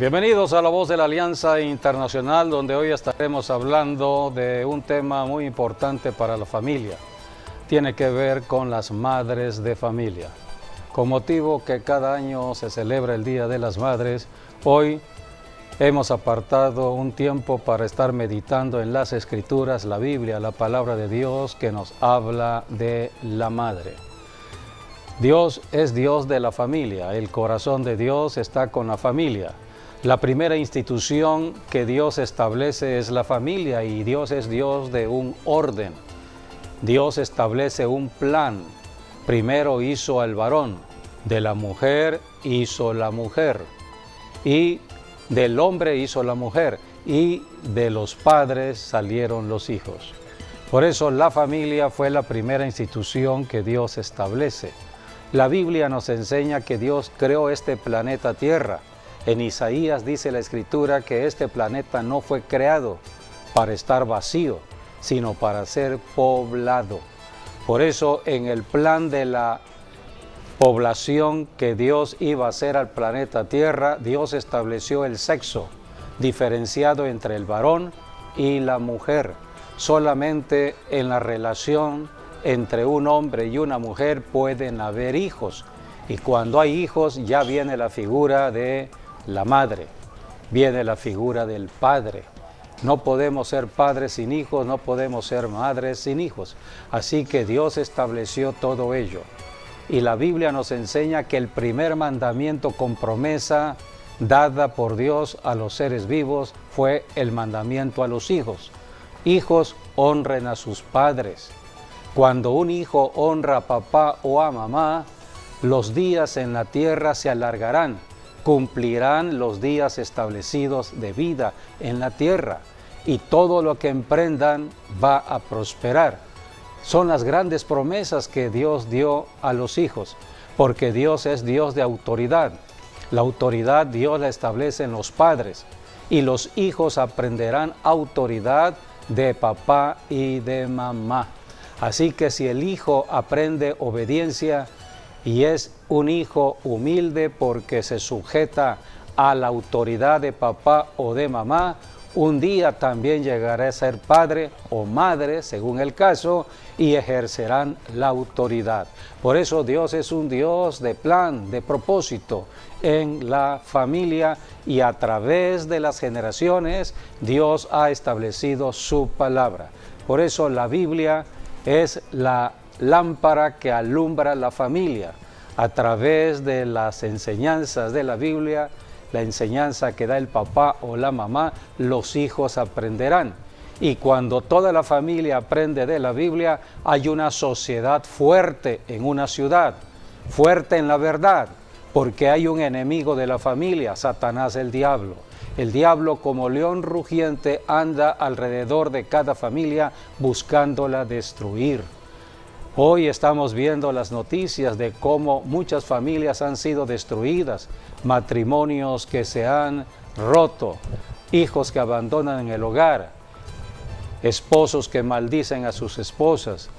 Bienvenidos a La Voz de la Alianza Internacional, donde hoy estaremos hablando de un tema muy importante para la familia. Tiene que ver con las madres de familia. Con motivo que cada año se celebra el Día de las Madres, hoy hemos apartado un tiempo para estar meditando en las Escrituras, la Biblia, la Palabra de Dios que nos habla de la madre. Dios es Dios de la familia, el corazón de Dios está con la familia. La primera institución que Dios establece es la familia y Dios es Dios de un orden. Dios establece un plan. Primero hizo al varón, de la mujer hizo la mujer, y del hombre hizo la mujer, y de los padres salieron los hijos. Por eso la familia fue la primera institución que Dios establece. La Biblia nos enseña que Dios creó este planeta Tierra. En Isaías dice la Escritura que este planeta no fue creado para estar vacío, sino para ser poblado. Por eso en el plan de la población que Dios iba a hacer al planeta Tierra, Dios estableció el sexo diferenciado entre el varón y la mujer. Solamente en la relación entre un hombre y una mujer pueden haber hijos. Y cuando hay hijos ya viene la figura de la madre, viene la figura del padre. No podemos ser padres sin hijos, no podemos ser madres sin hijos. Así que Dios estableció todo ello. Y la Biblia nos enseña que el primer mandamiento con promesa dada por Dios a los seres vivos fue el mandamiento a los hijos. Hijos, honren a sus padres. Cuando un hijo honra a papá o a mamá, los días en la tierra se alargarán. Cumplirán los días establecidos de vida en la tierra y todo lo que emprendan va a prosperar. Son las grandes promesas que Dios dio a los hijos, porque Dios es Dios de autoridad. La autoridad Dios la establece en los padres y los hijos aprenderán autoridad de papá y de mamá. Así que si el hijo aprende obediencia, y es un hijo humilde porque se sujeta a la autoridad de papá o de mamá, un día también llegará a ser padre o madre, según el caso, y ejercerán la autoridad. Por eso Dios es un Dios de plan, de propósito en la familia, y a través de las generaciones Dios ha establecido su palabra. Por eso la Biblia es la lámpara que alumbra la familia. A través de las enseñanzas de la Biblia, la enseñanza que da el papá o la mamá, los hijos aprenderán. Y cuando toda la familia aprende de la Biblia, hay una sociedad fuerte en una ciudad, fuerte en la verdad, porque hay un enemigo de la familia, Satanás el diablo. El diablo, como león rugiente, anda alrededor de cada familia buscándola destruir. Hoy estamos viendo las noticias de cómo muchas familias han sido destruidas, matrimonios que se han roto, hijos que abandonan el hogar, esposos que maldicen a sus esposas,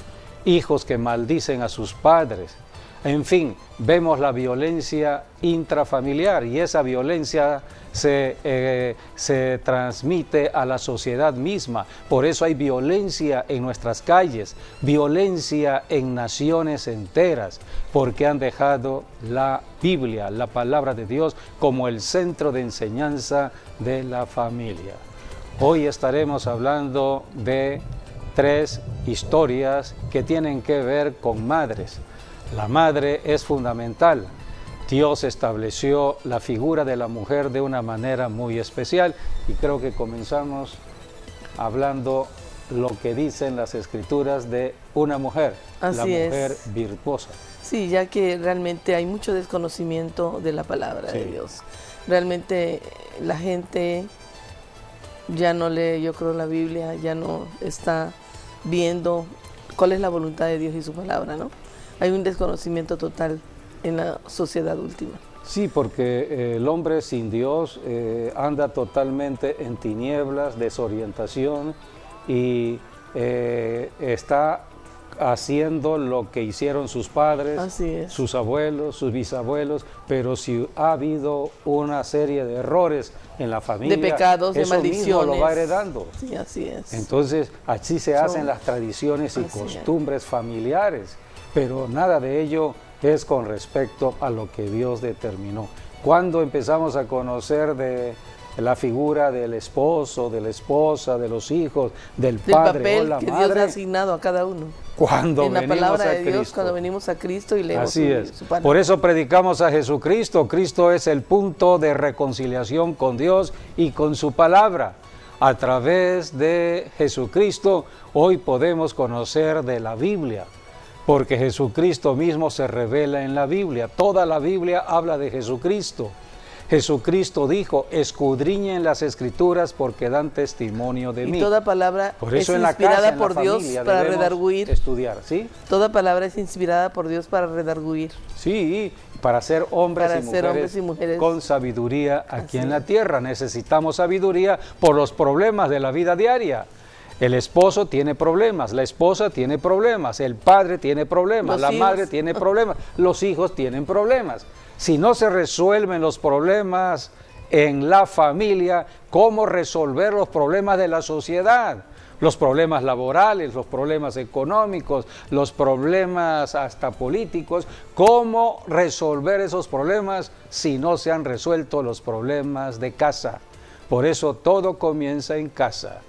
hijos que maldicen a sus padres. En fin, vemos la violencia intrafamiliar y esa violencia se transmite a la sociedad misma. Por eso hay violencia en nuestras calles, violencia en naciones enteras, porque han dejado la Biblia, la palabra de Dios, como el centro de enseñanza de la familia. Hoy estaremos hablando de 3 historias que tienen que ver con madres. La madre es fundamental. Dios estableció la figura de la mujer de una manera muy especial y creo que comenzamos hablando lo que dicen las Escrituras de una mujer, la mujer virtuosa. Sí, ya que realmente hay mucho desconocimiento de la palabra de Dios. Realmente la gente ya no lee, yo creo, la Biblia, ya no está viendo cuál es la voluntad de Dios y su palabra, ¿no? Hay un desconocimiento total en la sociedad última. Sí, porque el hombre sin Dios anda totalmente en tinieblas, desorientación y está haciendo lo que hicieron sus padres, sus abuelos, sus bisabuelos, pero si ha habido una serie de errores en la familia, de pecados, de eso maldiciones, mismo lo va heredando. Sí, así es. Entonces, así se hacen las tradiciones y costumbres familiares, pero nada de ello es con respecto a lo que Dios determinó. Cuando empezamos a conocer de la figura del esposo, de la esposa, de los hijos, del padre o la papel que madre, Dios le ha asignado a cada uno. Cuando en la palabra de Cristo. Dios, cuando venimos a Cristo y leemos su palabra. Por eso predicamos a Jesucristo. Cristo es el punto de reconciliación con Dios y con su palabra. A través de Jesucristo hoy podemos conocer de la Biblia, porque Jesucristo mismo se revela en la Biblia. Toda la Biblia habla de Jesucristo. Jesucristo dijo, escudriñen las Escrituras porque dan testimonio de mí. Y toda palabra por eso es en la inspirada casa, por Dios para redarguir. Estudiar, ¿sí? Toda palabra es inspirada por Dios para redarguir. Sí, para ser hombres y mujeres con sabiduría aquí en la tierra. Necesitamos sabiduría por los problemas de la vida diaria. El esposo tiene problemas, la esposa tiene problemas, el padre tiene problemas, la madre tiene problemas, los hijos tienen problemas. Si no se resuelven los problemas en la familia, ¿cómo resolver los problemas de la sociedad? Los problemas laborales, los problemas económicos, los problemas hasta políticos. ¿Cómo resolver esos problemas si no se han resuelto los problemas de casa? Por eso todo comienza en casa.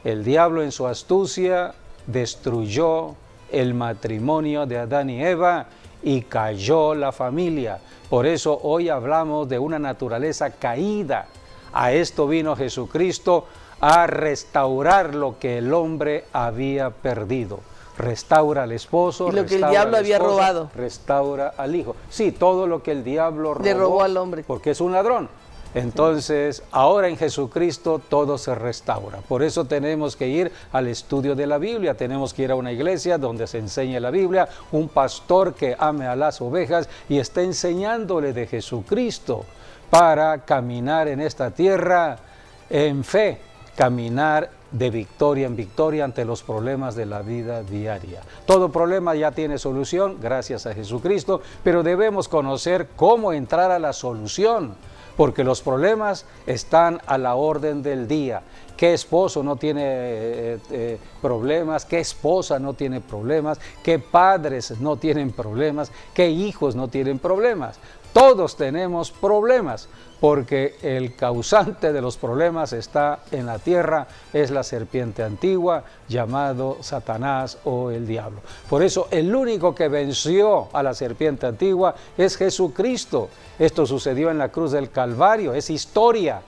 El diablo en su astucia destruyó el matrimonio de Adán y Eva y cayó la familia. Por eso hoy hablamos de una naturaleza caída. A esto vino Jesucristo a restaurar lo que el hombre había perdido. Restaura al esposo, y lo que el diablo había robado. Restaura al hijo. Sí, todo lo que el diablo le robó al hombre. Porque es un ladrón. Entonces, ahora en Jesucristo todo se restaura. Por eso tenemos que ir al estudio de la Biblia, tenemos que ir a una iglesia donde se enseñe la Biblia, un pastor que ame a las ovejas y esté enseñándole de Jesucristo para caminar en esta tierra en fe, caminar de victoria en victoria ante los problemas de la vida diaria. Todo problema ya tiene solución gracias a Jesucristo, pero debemos conocer cómo entrar a la solución. Porque los problemas están a la orden del día. ¿Qué esposo no tiene problemas? ¿Qué esposa no tiene problemas? ¿Qué padres no tienen problemas? ¿Qué hijos no tienen problemas? Todos tenemos problemas, porque el causante de los problemas está en la tierra, es la serpiente antigua, llamado Satanás o el diablo. Por eso el único que venció a la serpiente antigua es Jesucristo. Esto sucedió en la cruz del Calvario, es historia.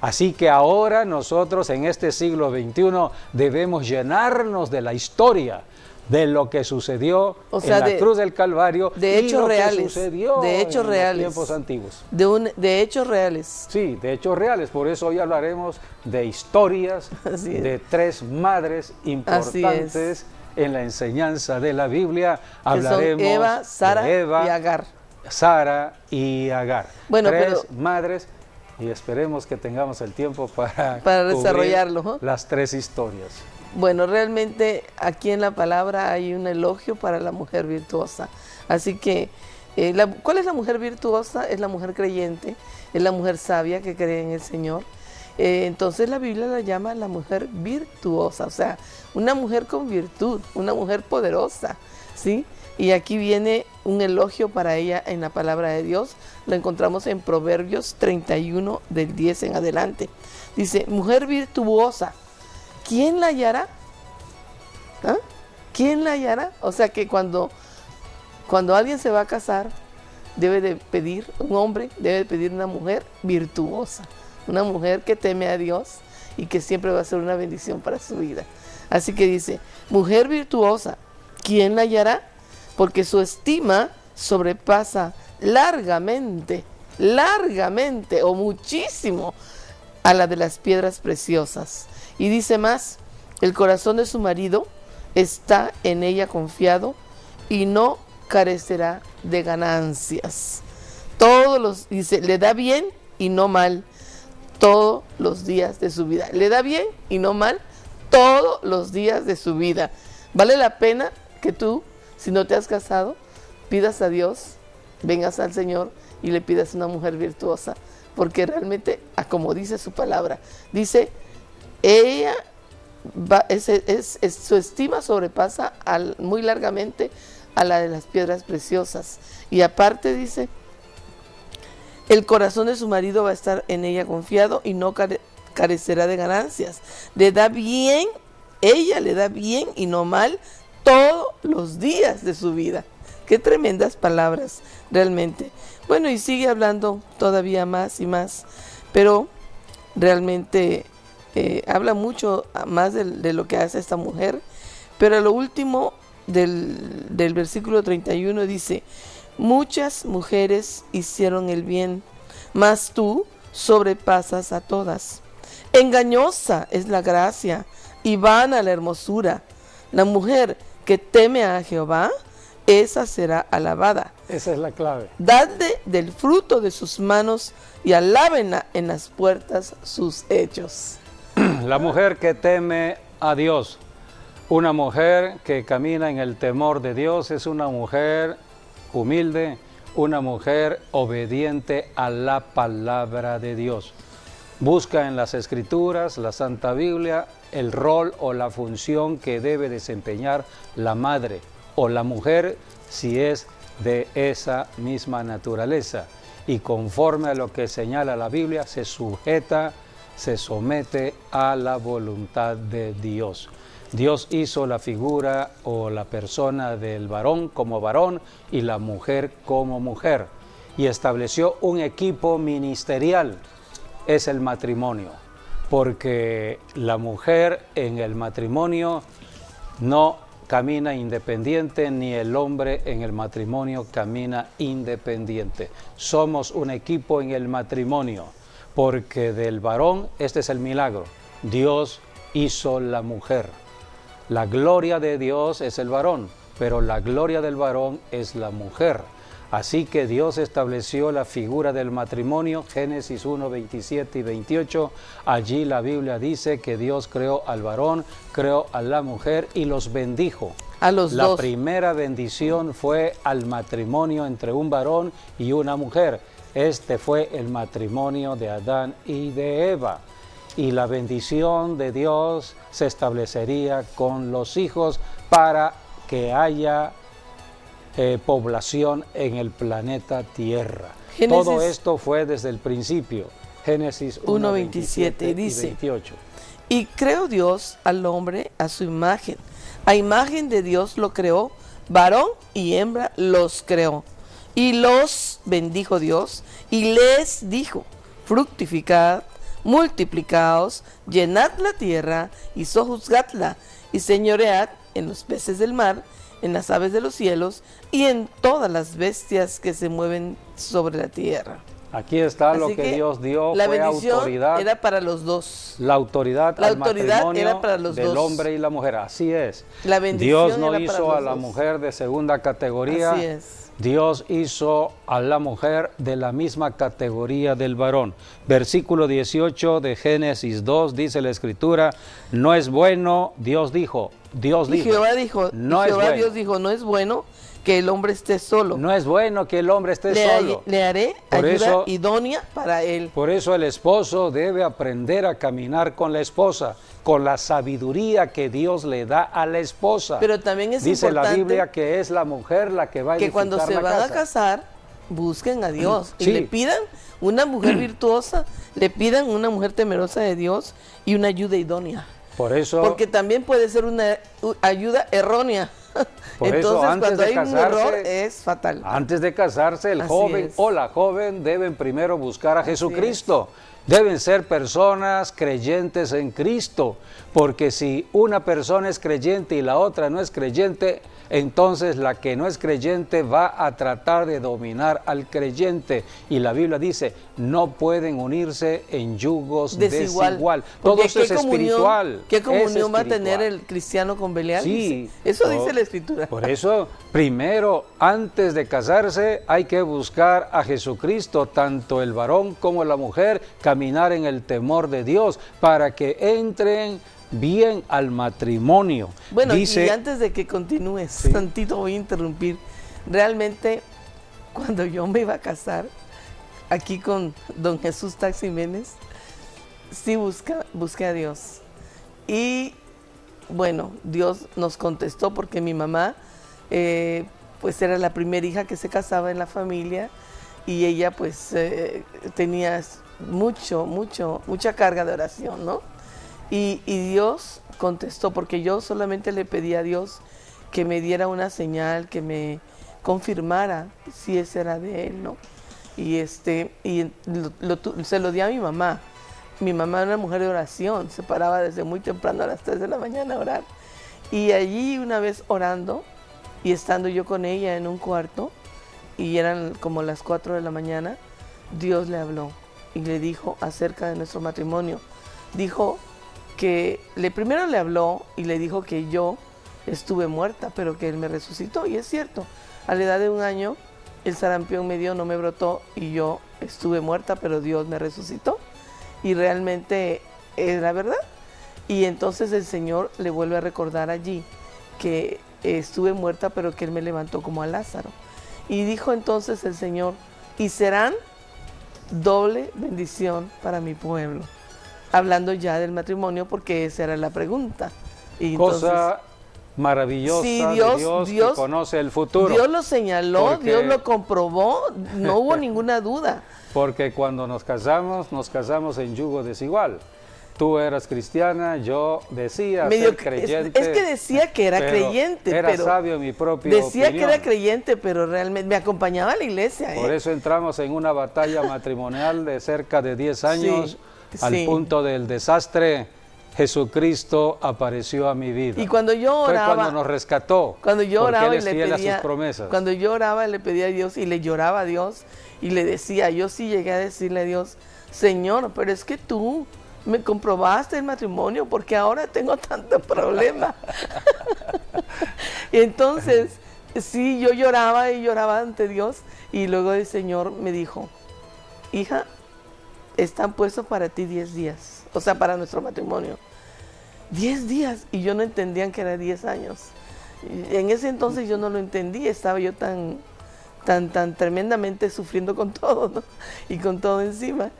Así que ahora nosotros en este siglo XXI debemos llenarnos de la historia, de lo que sucedió en la cruz del Calvario, de hechos lo reales, que sucedió de hechos en reales, los tiempos antiguos. De hechos reales. Sí, de hechos reales. Por eso hoy hablaremos de historias de tres madres importantes en la enseñanza de la Biblia. Hablaremos de Eva, Sara y Agar. Sara y Agar. Bueno, tres madres, y esperemos que tengamos el tiempo para desarrollarlo, ¿no? Las tres historias. Bueno, realmente aquí en la palabra hay un elogio para la mujer virtuosa. Así que, ¿cuál es la mujer virtuosa? Es la mujer creyente, es la mujer sabia que cree en el Señor. Entonces la Biblia la llama la mujer virtuosa, o sea, una mujer con virtud, una mujer poderosa, ¿sí? Y aquí viene un elogio para ella en la palabra de Dios. Lo encontramos en Proverbios 31, del 10 en adelante. Dice, mujer virtuosa, ¿quién la hallará? ¿Ah? ¿Quién la hallará? O sea que cuando alguien se va a casar, debe de pedir, un hombre debe de pedir una mujer virtuosa, una mujer que teme a Dios y que siempre va a ser una bendición para su vida. Así que dice, mujer virtuosa, ¿quién la hallará? Porque su estima sobrepasa largamente o muchísimo a la de las piedras preciosas. Y dice más, el corazón de su marido está en ella confiado y no carecerá de ganancias. Dice, le da bien y no mal todos los días de su vida. Le da bien y no mal todos los días de su vida. Vale la pena que tú, si no te has casado, pidas a Dios, vengas al Señor y le pidas una mujer virtuosa, porque realmente, como dice su palabra, dice, ella su estima sobrepasa muy largamente a la de las piedras preciosas. Y aparte dice, el corazón de su marido va a estar en ella confiado y no carecerá de ganancias. Le da bien, ella le da bien y no mal todos los días de su vida. Qué tremendas palabras, realmente. Bueno, y sigue hablando todavía más y más, pero realmente habla mucho más de lo que hace esta mujer. Pero a lo último del versículo 31 dice, muchas mujeres hicieron el bien, mas tú sobrepasas a todas. Engañosa es la gracia y vana la hermosura. La mujer que teme a Jehová, esa será alabada. Esa es la clave. Dadle del fruto de sus manos y alábenla en las puertas sus hechos. La mujer que teme a Dios, una mujer que camina en el temor de Dios, es una mujer humilde, una mujer obediente a la palabra de Dios. Busca en las Escrituras, la Santa Biblia, el rol o la función que debe desempeñar la madre o la mujer si es de esa misma naturaleza. Y conforme a lo que señala la Biblia, se sujeta, se somete a la voluntad de Dios. Dios hizo la figura o la persona del varón como varón y la mujer como mujer. Y estableció un equipo ministerial, es el matrimonio. Porque la mujer en el matrimonio no camina independiente, ni el hombre en el matrimonio camina independiente. Somos un equipo en el matrimonio, porque del varón, este es el milagro, Dios hizo la mujer. La gloria de Dios es el varón, pero la gloria del varón es la mujer. Así que Dios estableció la figura del matrimonio, Génesis 1, 27 y 28. Allí la Biblia dice que Dios creó al varón, creó a la mujer y los bendijo. A los dos. La dos. primera bendición fue al matrimonio entre un varón y una mujer. Este fue el matrimonio de Adán y de Eva. Y la bendición de Dios se establecería con los hijos para que haya población en el planeta Tierra. Todo esto fue desde el principio. Génesis 1, 27 dice, 28. Y creó Dios al hombre a su imagen. A imagen de Dios lo creó, varón y hembra los creó. Y los bendijo Dios y les dijo, fructificad, multiplicaos, llenad la tierra y sojuzgadla y señoread en los peces del mar, en las aves de los cielos y en todas las bestias que se mueven sobre la tierra. Aquí está lo que Dios dio, la fue bendición autoridad. Era para los dos. La autoridad al matrimonio era para los del dos. hombre y la mujer, así es. La bendición Dios no era hizo para a la los dos. mujer de segunda categoría. Así es. Dios hizo a la mujer de la misma categoría del varón. Versículo 18 de Génesis 2 dice la Escritura, no es bueno, Dios dijo, Jehová dijo, no es bueno. Dios dijo, no es bueno que el hombre esté solo. No es bueno que el hombre esté solo. Le haré ayuda idónea para él. Por eso el esposo debe aprender a caminar con la esposa, con la sabiduría que Dios le da a la esposa. Pero también es Dice importante la Biblia que es la mujer la que va a edificar que cuando se van a casar, busquen a Dios y le pidan una mujer virtuosa, le pidan una mujer temerosa de Dios y una ayuda idónea. Por eso, porque también puede ser una ayuda errónea. Entonces, cuando hay un error, es fatal. Antes de casarse, el Así joven es. o la joven deben primero buscar a Jesucristo. Deben ser personas creyentes en Cristo, porque si una persona es creyente y la otra no es creyente, entonces la que no es creyente va a tratar de dominar al creyente. Y la Biblia dice, no pueden unirse en yugos desigual. Todo eso es espiritual. ¿Qué comunión va a tener el cristiano con Belial? Sí. Eso dice la Escritura. Por eso, primero, antes de casarse, hay que buscar a Jesucristo, tanto el varón como la mujer, caminar en el temor de Dios, para que entren bien al matrimonio. Bueno, Dice, y antes de que continúes, Sí. tantito voy a interrumpir. Realmente, cuando yo me iba a casar, aquí con don Jesús Tax Jiménez, sí busqué a Dios. Y bueno, Dios nos contestó porque mi mamá, pues era la primera hija que se casaba en la familia y ella pues tenía mucha carga de oración, ¿no? Y Dios contestó porque yo solamente le pedí a Dios que me diera una señal, que me confirmara si ese era de él, ¿no? Y se lo di a mi mamá. Mi mamá era una mujer de oración, se paraba desde muy temprano a las 3 de la mañana a orar. Y allí una vez orando y estando yo con ella en un cuarto, y eran como las 4 de la mañana, Dios le habló y le dijo acerca de nuestro matrimonio. Dijo que primero le habló y le dijo que yo estuve muerta, pero que él me resucitó. Y es cierto, a la edad de 1 año el sarampión me dio, no me brotó y yo estuve muerta, pero Dios me resucitó. Y realmente es la verdad. Y entonces el Señor le vuelve a recordar allí que estuve muerta, pero que Él me levantó como a Lázaro. Y dijo entonces el Señor, y serán doble bendición para mi pueblo. Hablando ya del matrimonio, porque esa era la pregunta. Y cosa maravillosa, sí, de Dios que conoce el futuro. Dios lo señaló, Porque Dios lo comprobó, no hubo ninguna duda. Porque cuando nos casamos en yugo desigual. Tú eras cristiana, yo decía ser creyente. Es que decía que era creyente, era pero sabio en mi propia decía opinión. que era creyente, pero realmente me acompañaba a la iglesia. Por eso entramos en una batalla matrimonial de cerca de 10 años, al punto del desastre. Jesucristo apareció a mi vida. Y cuando yo oraba, fue cuando nos rescató. Cuando yo oraba Él y es le fiel pedía, a sus promesas. cuando yo oraba le pedía a Dios y le lloraba a Dios y le decía, yo sí llegué a decirle a Dios, Señor, pero es que tú me comprobaste el matrimonio porque ahora tengo tanto problema. Y entonces, sí, yo lloraba y lloraba ante Dios y luego el Señor me dijo, hija, están puestos para ti 10 días, o sea, para nuestro matrimonio. 10 días, y yo no entendía que era 10 años. Y en ese entonces yo no lo entendí, estaba yo tan tremendamente sufriendo con todo, ¿no? Y con todo encima.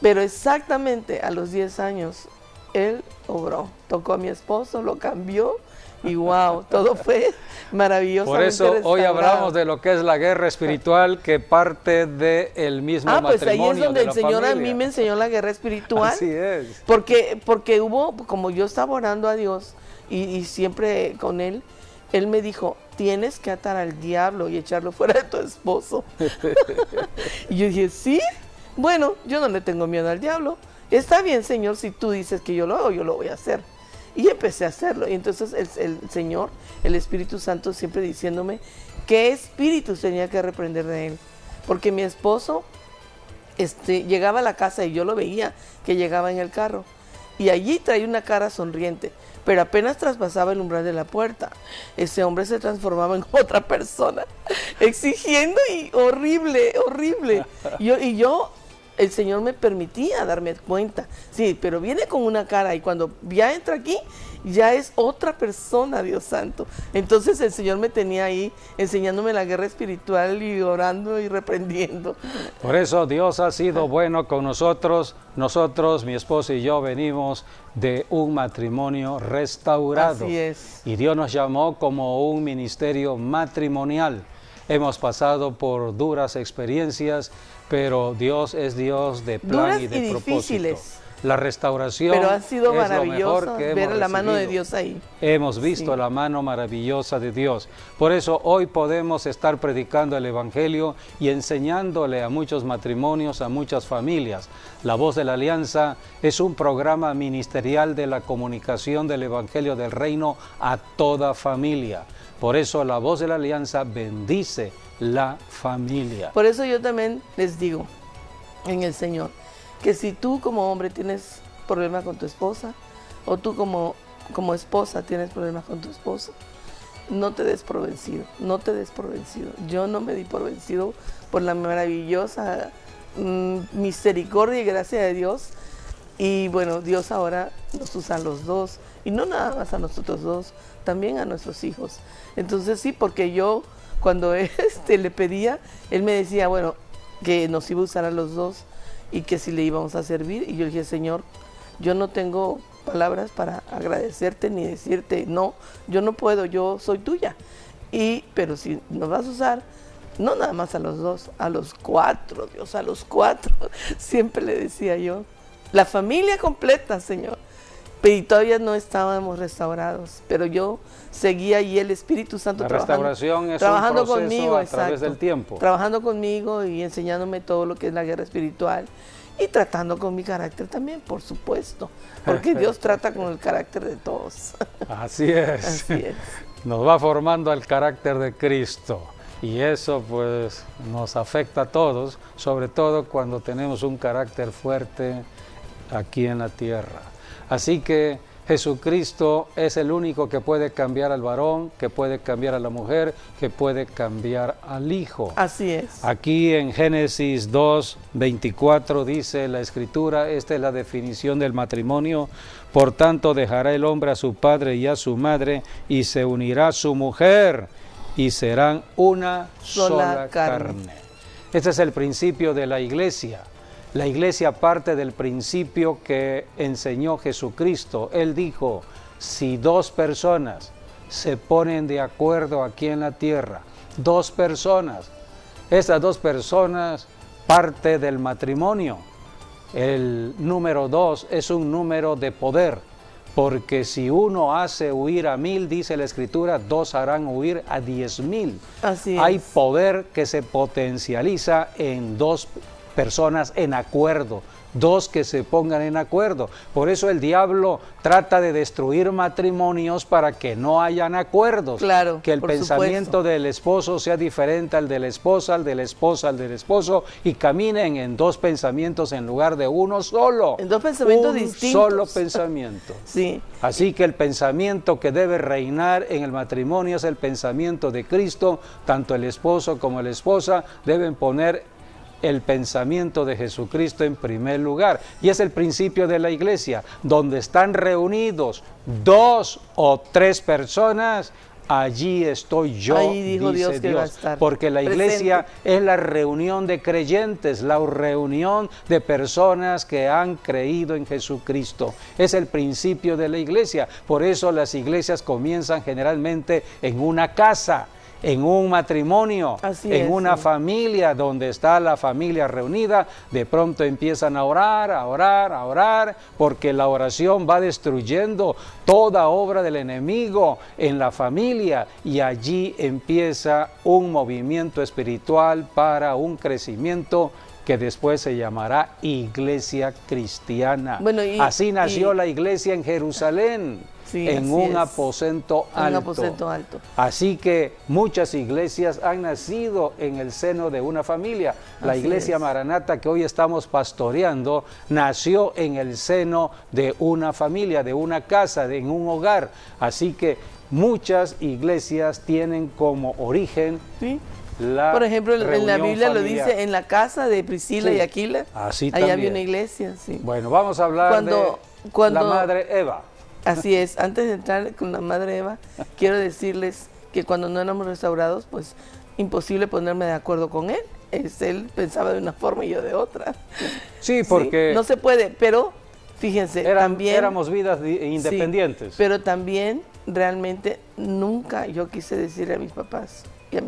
Pero exactamente a los 10 años, Él obró, tocó a mi esposo, lo cambió, y wow, todo fue maravilloso. Por eso hoy hablamos de lo que es la guerra espiritual, que parte del mismo matrimonio. Pues ahí es donde el Señor familia. A mí me enseñó la guerra espiritual. Así es. Porque hubo, como yo estaba orando a Dios y siempre con Él, Él me dijo, tienes que atar al diablo y echarlo fuera de tu esposo. Y yo dije, ¿sí? Bueno, yo no le tengo miedo al diablo. Está bien, Señor, si tú dices que yo lo hago, yo lo voy a hacer. Y empecé a hacerlo. Y entonces el Señor, el Espíritu Santo, siempre diciéndome qué espíritus tenía que reprender de él. Porque mi esposo llegaba a la casa y yo lo veía que llegaba en el carro. Y allí traía una cara sonriente. Pero apenas traspasaba el umbral de la puerta, ese hombre se transformaba en otra persona, exigiendo y horrible. Y yo, el Señor me permitía darme cuenta. Sí, pero viene con una cara y cuando ya entra aquí, ya es otra persona, Dios santo. Entonces el Señor me tenía ahí enseñándome la guerra espiritual y orando y reprendiendo. Por eso Dios ha sido bueno con nosotros. Nosotros, mi esposo y yo, venimos de un matrimonio restaurado. Así es. Y Dios nos llamó como un ministerio matrimonial. Hemos pasado por duras experiencias, pero Dios es Dios de plan duras y de propósito. Difíciles. La restauración pero ha sido es maravilloso lo mejor que ver hemos la mano de recibido. Dios ahí. Hemos visto la mano maravillosa de Dios. Por eso hoy podemos estar predicando el Evangelio y enseñándole a muchos matrimonios, a muchas familias. La Voz de la Alianza es un programa ministerial de la comunicación del Evangelio del Reino a toda familia. Por eso la Voz de la Alianza bendice la familia. Por eso yo también les digo en el Señor, que si tú como hombre tienes problemas con tu esposa, o tú como esposa tienes problemas con tu esposo, no te des por vencido, no te des por vencido. Yo no me di por vencido por la maravillosa misericordia y gracia de Dios. Y bueno, Dios ahora nos usa a los dos, y no nada más a nosotros dos, también a nuestros hijos. Entonces sí, porque yo cuando le pedía, él me decía, bueno, que nos iba a usar a los dos y que si le íbamos a servir. Y yo le dije, Señor, yo no tengo palabras para agradecerte ni decirte, no, yo no puedo, yo soy tuya. Pero si nos vas a usar, no nada más a los dos, a los cuatro, Dios, a los cuatro. Siempre le decía yo, la familia completa, Señor. Y todavía no estábamos restaurados, pero yo seguía y el Espíritu Santo restauración es trabajando un proceso conmigo, a través del tiempo. Trabajando conmigo y enseñándome todo lo que es la guerra espiritual y tratando con mi carácter también, por supuesto, porque Dios trata con el carácter de todos. Así es. Así es. Nos va formando el carácter de Cristo. Y eso pues nos afecta a todos, sobre todo cuando tenemos un carácter fuerte aquí en la tierra. Así que Jesucristo es el único que puede cambiar al varón, que puede cambiar a la mujer, que puede cambiar al hijo. Así es. Aquí en Génesis 2:24 dice la Escritura, esta es la definición del matrimonio: por tanto dejará el hombre a su padre y a su madre y se unirá a su mujer y serán una sola carne. Este es el principio de la iglesia. La iglesia parte del principio que enseñó Jesucristo. Él dijo, si dos personas se ponen de acuerdo aquí en la tierra, dos personas, esas dos personas parte del matrimonio. El número 2 es un número de poder, porque si uno hace huir a 1000, dice la Escritura, dos harán huir a 10,000. Así es. Hay poder que se potencializa en dos personas en acuerdo, dos que se pongan en acuerdo. Por eso el diablo trata de destruir matrimonios para que no hayan acuerdos. Claro, que el pensamiento del esposo sea diferente al de la esposa, al de la esposa, al del esposo, y caminen en dos pensamientos en lugar de uno solo. En dos pensamientos distintos. Un solo pensamiento. Sí. Así que el pensamiento que debe reinar en el matrimonio es el pensamiento de Cristo. Tanto el esposo como la esposa deben poner el pensamiento de Jesucristo en primer lugar. Y es el principio de la iglesia. Donde están reunidos 2 o 3 personas, allí estoy yo, ahí dijo dice Dios que va a estar porque la iglesia presente. Es la reunión de creyentes, la reunión de personas que han creído en Jesucristo. Es el principio de la iglesia. Por eso las iglesias comienzan generalmente en una casa, en un matrimonio, en una familia donde está la familia reunida. De pronto empiezan a orar, porque la oración va destruyendo toda obra del enemigo en la familia, y allí empieza un movimiento espiritual para un crecimiento que después se llamará Iglesia Cristiana. Bueno, así nació la iglesia en Jerusalén. Sí, en un aposento alto. Un aposento alto. Así que muchas iglesias han nacido en el seno de una familia. La iglesia Maranata que hoy estamos pastoreando nació en el seno de una familia, de una casa, en un hogar. Así que muchas iglesias tienen como origen por ejemplo, en la Biblia familiar. Lo dice, en la casa de Priscila y Aquila, así allá había una iglesia. Sí. Bueno, vamos a hablar de la madre Eva. Así es, antes de entrar con la madre Eva, quiero decirles que cuando no éramos restaurados, pues imposible ponerme de acuerdo con él. Él pensaba de una forma y yo de otra. Sí, porque... ¿sí? No se puede, pero fíjense, también... Éramos vidas independientes. Sí, pero también realmente nunca yo quise decirle a mis papás y a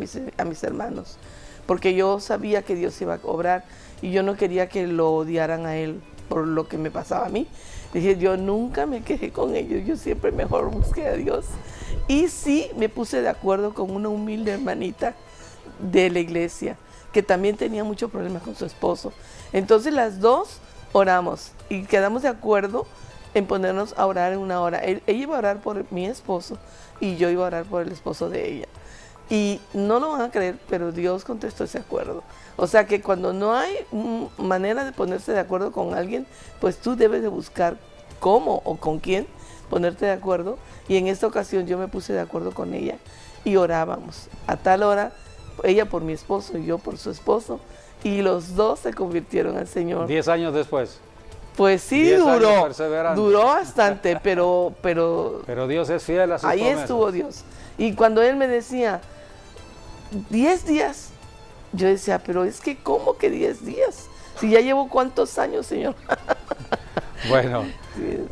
mis hermanos, porque yo sabía que Dios iba a obrar y yo no quería que lo odiaran a él por lo que me pasaba a mí. Dije, yo nunca me quejé con ellos, yo siempre mejor busqué a Dios. Y sí me puse de acuerdo con una humilde hermanita de la iglesia, que también tenía muchos problemas con su esposo. Entonces las dos oramos y quedamos de acuerdo en ponernos a orar en una hora. Ella iba a orar por mi esposo y yo iba a orar por el esposo de ella. Y no lo van a creer, pero Dios contestó ese acuerdo. O sea que cuando no hay manera de ponerse de acuerdo con alguien, pues tú debes de buscar cómo o con quién ponerte de acuerdo. Y en esta ocasión yo me puse de acuerdo con ella y orábamos. A tal hora, ella por mi esposo y yo por su esposo. Y los dos se convirtieron al Señor. 10 años después. Pues sí, 10 años duró perseverando. bastante, pero Pero Dios es fiel a sus ahí promesas. estuvo Dios. Y cuando él me decía, 10 días, yo decía, pero es que ¿cómo que 10 días? Si ya llevo cuántos años, Señor. Bueno, Sí,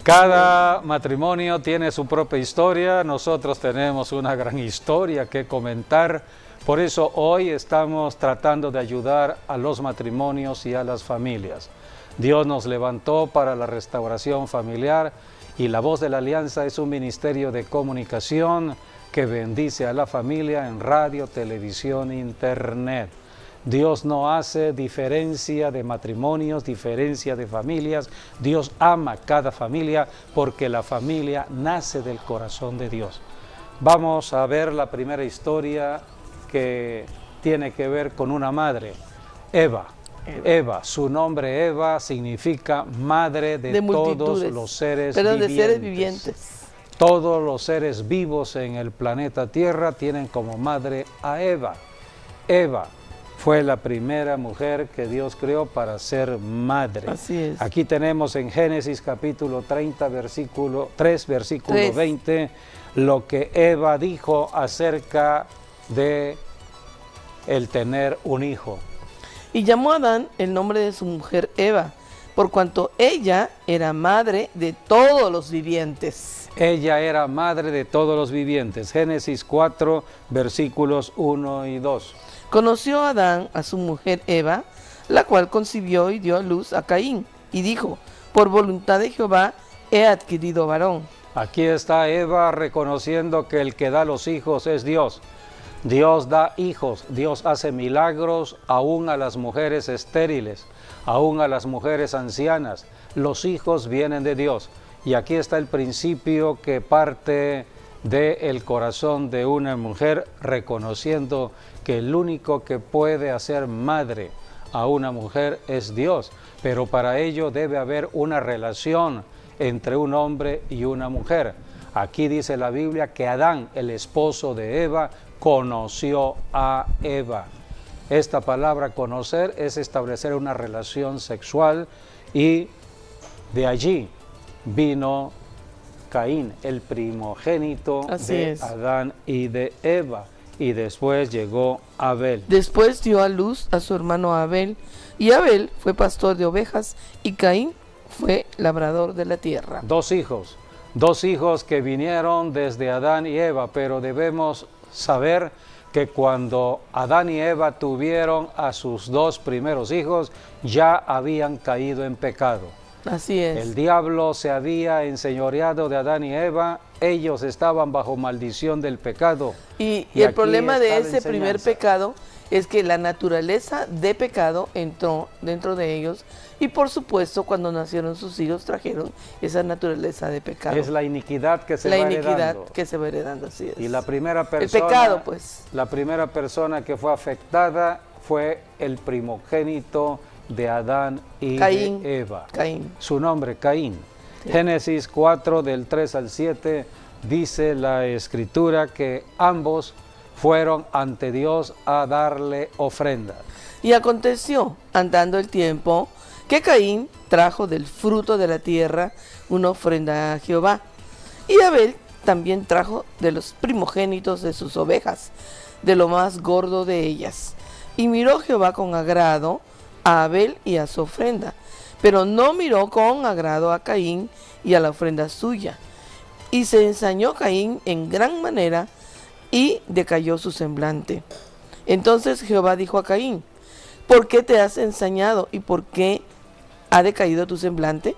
cada matrimonio tiene su propia historia, nosotros tenemos una gran historia que comentar, por eso hoy estamos tratando de ayudar a los matrimonios y a las familias. Dios nos levantó para la restauración familiar y La Voz de la Alianza es un ministerio de comunicación que bendice a la familia en radio, televisión e internet. Dios no hace diferencia de matrimonios, diferencia de familias. Dios ama cada familia porque la familia nace del corazón de Dios. Vamos a ver la primera historia que tiene que ver con una madre, Eva. Eva, su nombre Eva significa madre de todos los seres vivientes. De seres vivientes. Todos los seres vivos en el planeta Tierra tienen como madre a Eva. Eva fue la primera mujer que Dios creó para ser madre. Así es. Aquí tenemos en Génesis capítulo 30, versículo 3, versículo 20, lo que Eva dijo acerca de el tener un hijo. Y llamó a Adán el nombre de su mujer Eva, por cuanto ella era madre de todos los vivientes. Ella era madre de todos los vivientes. Génesis 4, versículos 1 y 2. Conoció Adán a su mujer Eva, la cual concibió y dio a luz a Caín, y dijo, por voluntad de Jehová he adquirido varón. Aquí está Eva reconociendo que el que da los hijos es Dios. Dios da hijos, Dios hace milagros aún a las mujeres estériles, aún a las mujeres ancianas. Los hijos vienen de Dios. Y aquí está el principio que parte del corazón de una mujer, reconociendo que el único que puede hacer madre a una mujer es Dios. Pero para ello debe haber una relación entre un hombre y una mujer. Aquí dice la Biblia que Adán, el esposo de Eva, conoció a Eva. Esta palabra conocer es establecer una relación sexual y de allí vino Caín, el primogénito de Adán y de Eva, y después llegó Abel. Después dio a luz a su hermano Abel, y Abel fue pastor de ovejas, y Caín fue labrador de la tierra. Dos hijos que vinieron desde Adán y Eva, pero debemos saber que cuando Adán y Eva tuvieron a sus dos primeros hijos, ya habían caído en pecado. Así es. El diablo se había enseñoreado de Adán y Eva, ellos estaban bajo maldición del pecado. Y el problema de ese primer pecado es que la naturaleza de pecado entró dentro de ellos y por supuesto cuando nacieron sus hijos trajeron esa naturaleza de pecado. Es la iniquidad que se va heredando. La iniquidad que se va heredando, así es. Y la primera persona, el pecado, pues. La primera persona que fue afectada fue el primogénito de Adán y Caín, de Eva. Caín. Su nombre, Caín. Sí. Génesis 4, del 3 al 7, dice la Escritura que ambos fueron ante Dios a darle ofrenda. Y aconteció, andando el tiempo, que Caín trajo del fruto de la tierra una ofrenda a Jehová. Y Abel también trajo de los primogénitos de sus ovejas, de lo más gordo de ellas. Y miró Jehová con agrado a Abel y a su ofrenda, pero no miró con agrado a Caín y a la ofrenda suya. Y se ensañó Caín en gran manera y decayó su semblante. Entonces Jehová dijo a Caín, ¿por qué te has ensañado y por qué ha decaído tu semblante?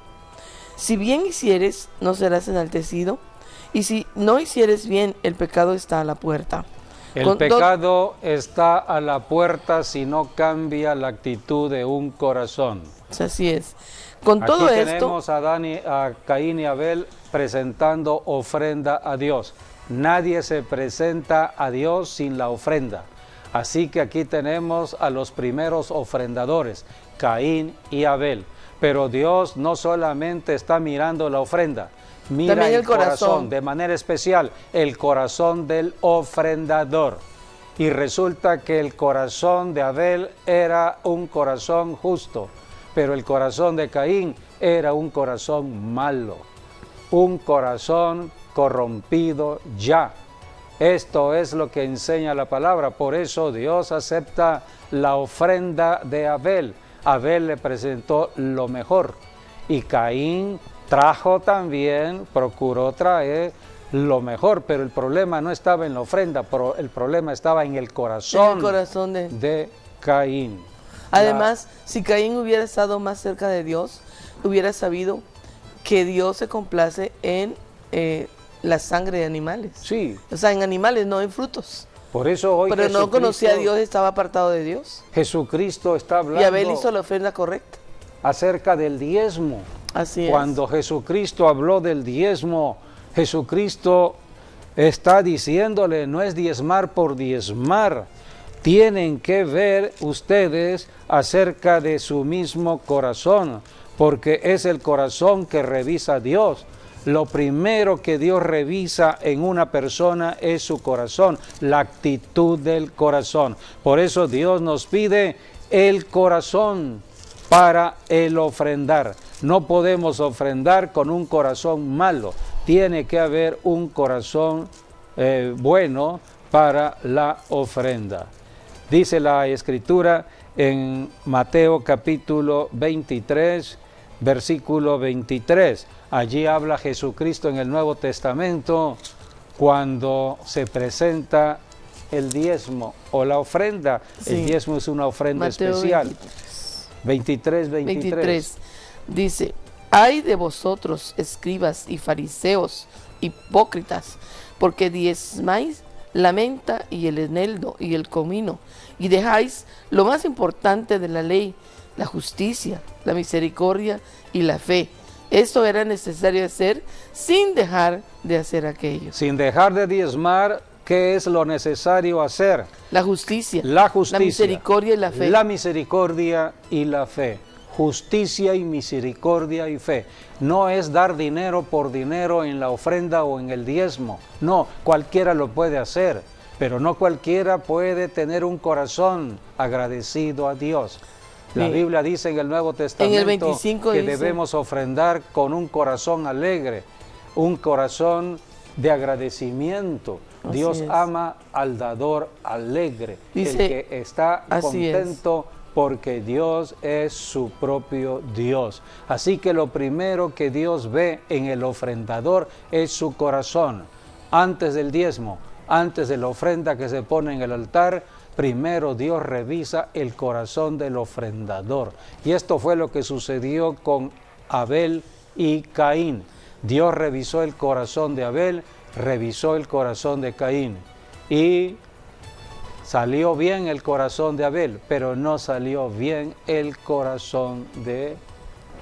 Si bien hicieres, no serás enaltecido, y si no hicieres bien, el pecado está a la puerta. El pecado está a la puerta si no cambia la actitud de un corazón. Así es. Con todo Aquí esto tenemos a Caín y Abel presentando ofrenda a Dios. Nadie se presenta a Dios sin la ofrenda. Así que aquí tenemos a los primeros ofrendadores, Caín y Abel. Pero Dios no solamente está mirando la ofrenda, mira también el corazón, de manera especial el corazón del ofrendador. Y resulta que el corazón de Abel era un corazón justo, pero el corazón de Caín era un corazón malo, un corazón corrompido ya. Esto es lo que enseña la palabra, por eso Dios acepta la ofrenda de Abel. Abel le presentó lo mejor y Caín trajo también, procuró traer lo mejor, pero el problema no estaba en la ofrenda, el problema estaba en el corazón, de Caín. Además, si Caín hubiera estado más cerca de Dios, hubiera sabido que Dios se complace en la sangre de animales. Sí. O sea, en animales, no en frutos. Por eso hoy pero no conocía a Dios, estaba apartado de Dios. Jesucristo está hablando. Y Abel hizo la ofrenda correcta. Acerca del diezmo. Así es. Cuando Jesucristo habló del diezmo, Jesucristo está diciéndole, no es diezmar por diezmar. Tienen que ver ustedes acerca de su mismo corazón, porque es el corazón que revisa a Dios. Lo primero que Dios revisa en una persona es su corazón, la actitud del corazón. Por eso Dios nos pide el corazón para el ofrendar. No podemos ofrendar con un corazón malo. Tiene que haber un corazón bueno para la ofrenda. Dice la Escritura en Mateo capítulo 23, versículo 23. Allí habla Jesucristo en el Nuevo Testamento cuando se presenta el diezmo o la ofrenda. Sí. El diezmo es una ofrenda Mateo especial. 23. Dice, ay de vosotros, escribas y fariseos, hipócritas, porque diezmáis la menta y el eneldo y el comino, y dejáis lo más importante de la ley, la justicia, la misericordia y la fe. Esto era necesario hacer sin dejar de hacer aquello. Sin dejar de diezmar, ¿qué es lo necesario hacer? La justicia, la misericordia y la fe. La misericordia y la fe. Justicia y misericordia y fe. No es dar dinero por dinero en la ofrenda o en el diezmo. No, cualquiera lo puede hacer, pero no cualquiera puede tener un corazón agradecido a Dios. La Biblia dice en el Nuevo Testamento en el 25 que dice, debemos ofrendar con un corazón alegre, un corazón de agradecimiento. Dios ama al dador alegre, dice, el que está contento porque Dios es su propio Dios. Así que lo primero que Dios ve en el ofrendador es su corazón. Antes del diezmo, antes de la ofrenda que se pone en el altar, primero Dios revisa el corazón del ofrendador. Y esto fue lo que sucedió con Abel y Caín. Dios revisó el corazón de Abel, revisó el corazón de Caín. Y salió bien el corazón de Abel, pero no salió bien el corazón de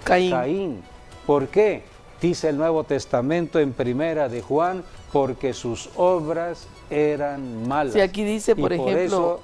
Caín. ¿Por qué? Dice el Nuevo Testamento en Primera de Juan, porque sus obras eran malas. Sí, aquí dice, por ejemplo,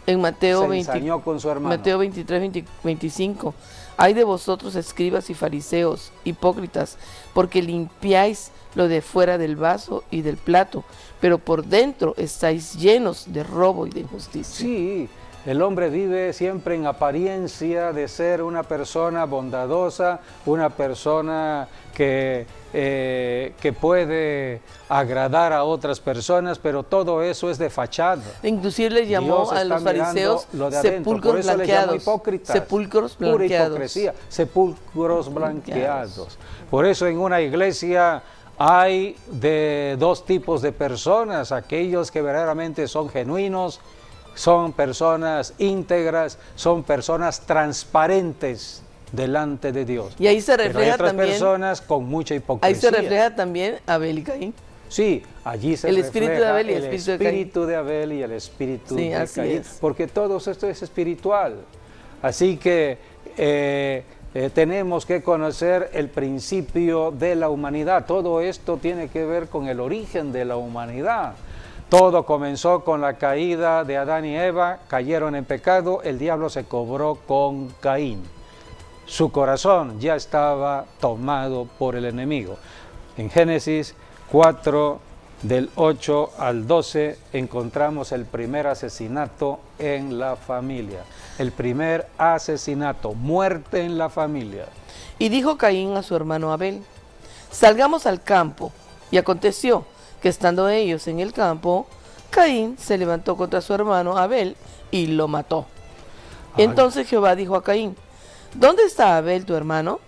en Mateo 23, 25, ay de vosotros, escribas y fariseos, hipócritas, porque limpiáis lo de fuera del vaso y del plato, pero por dentro estáis llenos de robo y de injusticia. Sí, el hombre vive siempre en apariencia de ser una persona bondadosa, una persona que puede agradar a otras personas, pero todo eso es de fachada. Inclusive le llamó a los fariseos sepulcros blanqueados. Sepulcros blanqueados. Pura hipocresía, sepulcros blanqueados. Por eso en una iglesia hay de dos tipos de personas, aquellos que verdaderamente son genuinos, son personas íntegras, son personas transparentes delante de Dios. Y ahí se refleja hay otras también personas con mucha hipocresía. Ahí se refleja también Abel y Caín. Sí, allí se refleja el espíritu de Abel y el espíritu de Abel y el espíritu de Caín, porque todo esto es espiritual. Así que tenemos que conocer el principio de la humanidad. Todo esto tiene que ver con el origen de la humanidad. Todo comenzó con la caída de Adán y Eva, cayeron en pecado, el diablo se cobró con Caín. Su corazón ya estaba tomado por el enemigo. En Génesis 4, del 8 al 12, encontramos el primer asesinato en la familia. El primer asesinato, muerte en la familia. Y dijo Caín a su hermano Abel: salgamos al campo. Y aconteció que estando ellos en el campo, Caín se levantó contra su hermano Abel y lo mató. Entonces Jehová dijo a Caín: ¿dónde está Abel tu hermano?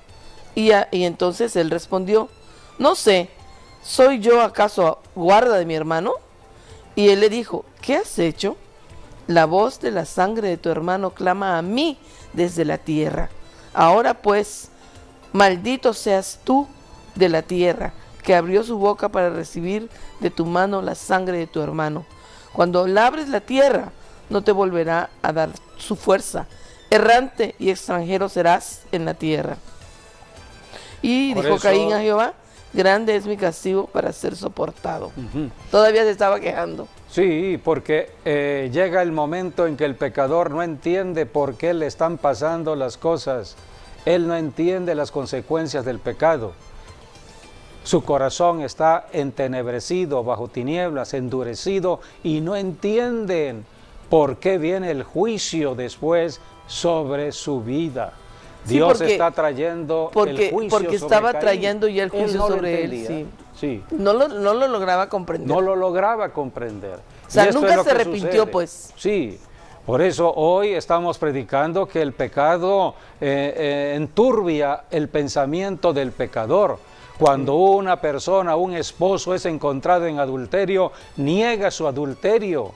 Y entonces él respondió: no sé, ¿soy yo acaso guarda de mi hermano? Y él le dijo: ¿qué has hecho? La voz de la sangre de tu hermano clama a mí desde la tierra. Ahora pues, maldito seas tú de la tierra, que abrió su boca para recibir de tu mano la sangre de tu hermano. Cuando labres la tierra, no te volverá a dar su fuerza. Errante y extranjero serás en la tierra. Y dijo Caín a Jehová: grande es mi castigo para ser soportado. Todavía se estaba quejando. Sí, porque llega el momento en que el pecador no entiende por qué le están pasando las cosas. Él no entiende las consecuencias del pecado. Su corazón está entenebrecido, bajo tinieblas, endurecido, y no entienden por qué viene el juicio después sobre su vida. Sí, Dios está trayendo el juicio porque sobre estaba Caín. trayendo ya el juicio no sobre él. Sí. Sí. No lo lograba comprender. No lo lograba comprender. O sea, nunca se arrepintió, pues. Sí. Por eso hoy estamos predicando que el pecado enturbia el pensamiento del pecador. Cuando una persona, un esposo es encontrado en adulterio, niega su adulterio,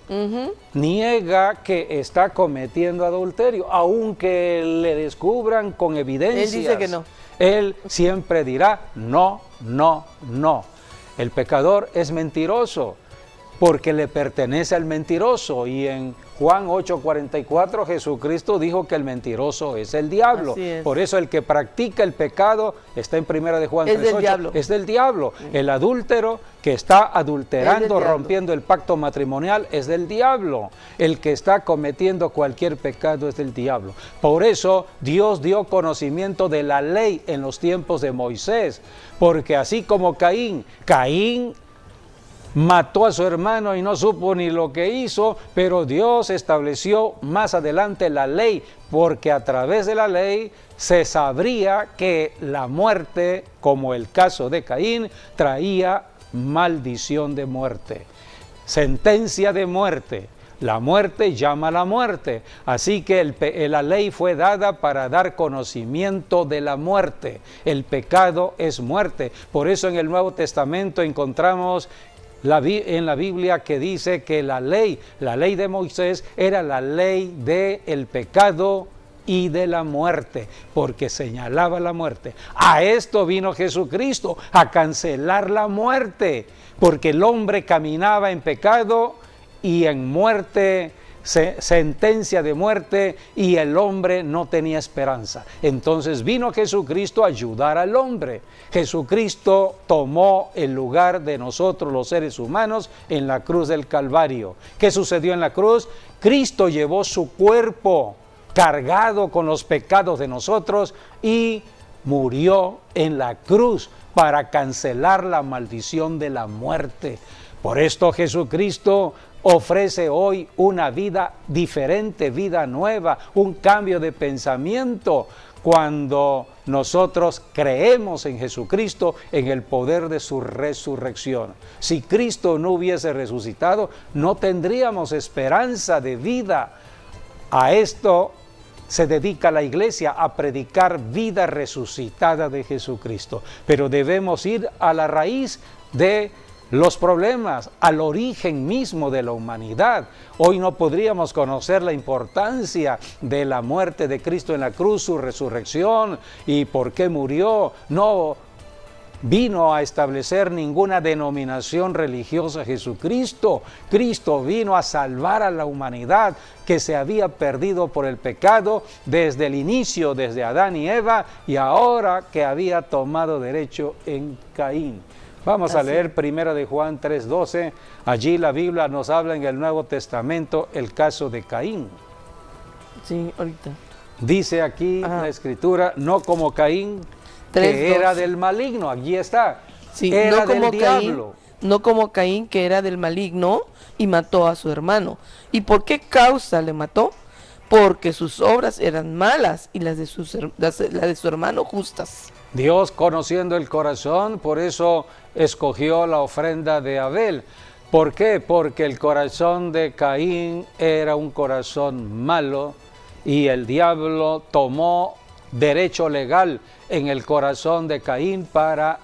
niega que está cometiendo adulterio, aunque le descubran con evidencias. Él dice que no. Él siempre dirá no, no, no. El pecador es mentiroso porque le pertenece al mentiroso, y en Juan 8:44 Jesucristo dijo que el mentiroso es el diablo. Así es. Por eso el que practica el pecado, está en primera de Juan 3:8, es del diablo. El adúltero que está adulterando, rompiendo el pacto matrimonial, es del diablo. El que está cometiendo cualquier pecado es del diablo. Por eso Dios dio conocimiento de la ley en los tiempos de Moisés, porque así como Caín mató a su hermano y no supo ni lo que hizo, pero Dios estableció más adelante la ley, porque a través de la ley se sabría que la muerte, como el caso de Caín, traía maldición de muerte, sentencia de muerte. La muerte llama a la muerte, así que la ley fue dada para dar conocimiento de la muerte. El pecado es muerte. Por eso en el Nuevo Testamento encontramos en la Biblia que dice que la ley de Moisés era la ley del pecado y de la muerte, porque señalaba la muerte. A esto vino Jesucristo, a cancelar la muerte, porque el hombre caminaba en pecado y en muerte, sentencia de muerte, y el hombre no tenía esperanza. Entonces vino Jesucristo a ayudar al hombre. Jesucristo tomó el lugar de nosotros los seres humanos en la cruz del Calvario. ¿Qué sucedió en la cruz? Cristo llevó su cuerpo cargado con los pecados de nosotros y murió en la cruz para cancelar la maldición de la muerte. Por esto Jesucristo ofrece hoy una vida diferente, vida nueva, un cambio de pensamiento. Cuando nosotros creemos en Jesucristo, en el poder de su resurrección. Si Cristo no hubiese resucitado, no tendríamos esperanza de vida. A esto se dedica la iglesia, a predicar vida resucitada de Jesucristo. Pero debemos ir a la raíz de los problemas, al origen mismo de la humanidad. Hoy no podríamos conocer la importancia de la muerte de Cristo en la cruz, su resurrección y por qué murió. No vino a establecer ninguna denominación religiosa Jesucristo. Cristo vino a salvar a la humanidad que se había perdido por el pecado desde el inicio, desde Adán y Eva, y ahora que había tomado derecho en Caín. Vamos a leer 1 de Juan 3:12. Allí la Biblia nos habla en el Nuevo Testamento el caso de Caín. Sí, ahorita. Dice aquí la Escritura, no como Caín, que era del maligno. Allí está. Sí, era no como del Caín, diablo. no como Caín, que era del maligno y mató a su hermano. ¿Y por qué causa le mató? Porque sus obras eran malas y las de su hermano justas. Dios, conociendo el corazón, por eso escogió la ofrenda de Abel. ¿Por qué? Porque el corazón de Caín era un corazón malo y el diablo tomó derecho legal en el corazón de Caín para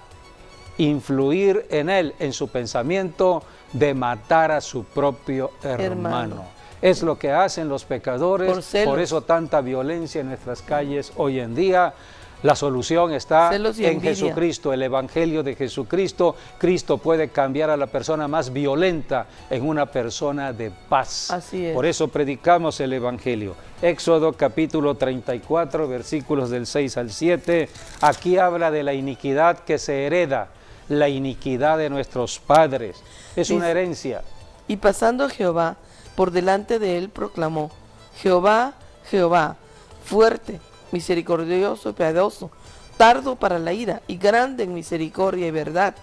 influir en él, en su pensamiento de matar a su propio hermano. Es lo que hacen los pecadores, por eso tanta violencia en nuestras calles hoy en día. La solución está en Jesucristo, el Evangelio de Jesucristo. Cristo puede cambiar a la persona más violenta en una persona de paz. Así es. Por eso predicamos el Evangelio. Éxodo capítulo 34, versículos del 6 al 7. Aquí habla de la iniquidad que se hereda, la iniquidad de nuestros padres. Es una herencia. Y pasando Jehová por delante de él proclamó: Jehová, Jehová, fuerte, misericordioso y piadoso, tardo para la ira y grande en misericordia y verdad,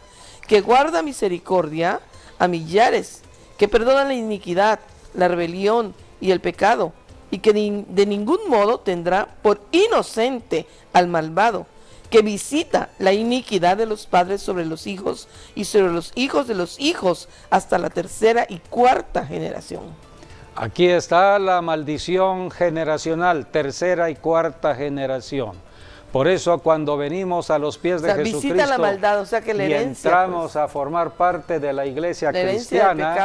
que guarda misericordia a millares, que perdona la iniquidad, la rebelión y el pecado, y que de ningún modo tendrá por inocente al malvado, que visita la iniquidad de los padres sobre los hijos y sobre los hijos de los hijos hasta la tercera y cuarta generación. Aquí está la maldición generacional, tercera y cuarta generación. Por eso cuando venimos a los pies de Jesucristo visita la maldad, que la herencia, entramos a formar parte de la iglesia cristiana,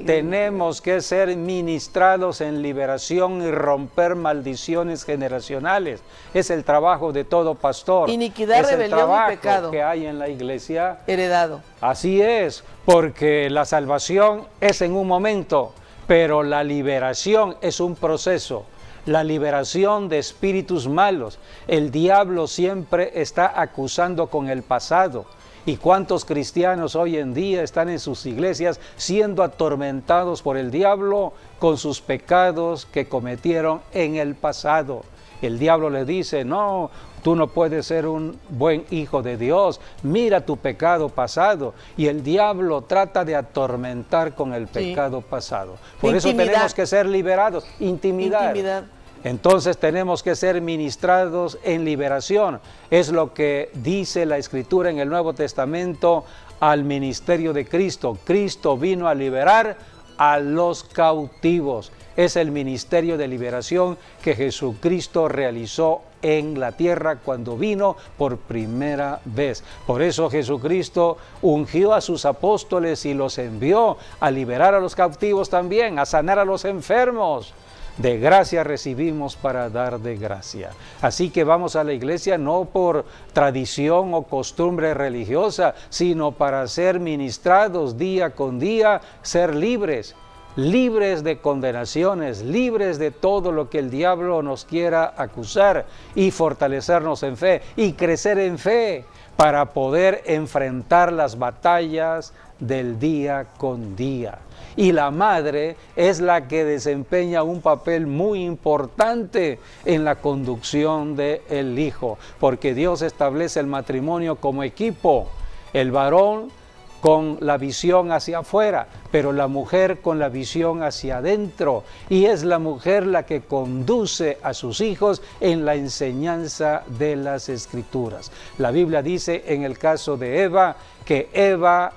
tenemos que ser ministrados en liberación y romper maldiciones generacionales. Es el trabajo de todo pastor. Iniquidad, rebelión y pecado que hay en la iglesia heredado. Así es, porque la salvación es en un momento, pero la liberación es un proceso. La liberación de espíritus malos. El diablo siempre está acusando con el pasado. ¿Y cuántos cristianos hoy en día están en sus iglesias siendo atormentados por el diablo con sus pecados que cometieron en el pasado? El diablo le dice: no, tú no puedes ser un buen hijo de Dios, mira tu pecado pasado. Y el diablo trata de atormentar con el pecado pasado. Por eso tenemos que ser liberados. Intimidad. Entonces tenemos que ser ministrados en liberación. Es lo que dice la Escritura en el Nuevo Testamento al ministerio de Cristo. Cristo vino a liberar a los cautivos. Es el ministerio de liberación que Jesucristo realizó en la tierra cuando vino por primera vez. Por eso Jesucristo ungió a sus apóstoles y los envió a liberar a los cautivos también, a sanar a los enfermos. De gracia recibimos para dar de gracia. Así que vamos a la iglesia no por tradición o costumbre religiosa, sino para ser ministrados día con día, ser libres de condenaciones, libres de todo lo que el diablo nos quiera acusar, y fortalecernos en fe y crecer en fe para poder enfrentar las batallas del día con día. Y la madre es la que desempeña un papel muy importante en la conducción del hijo, porque Dios establece el matrimonio como equipo, el varón con la visión hacia afuera, pero la mujer con la visión hacia adentro, y es la mujer la que conduce a sus hijos en la enseñanza de las Escrituras. La Biblia dice en el caso de Eva, que Eva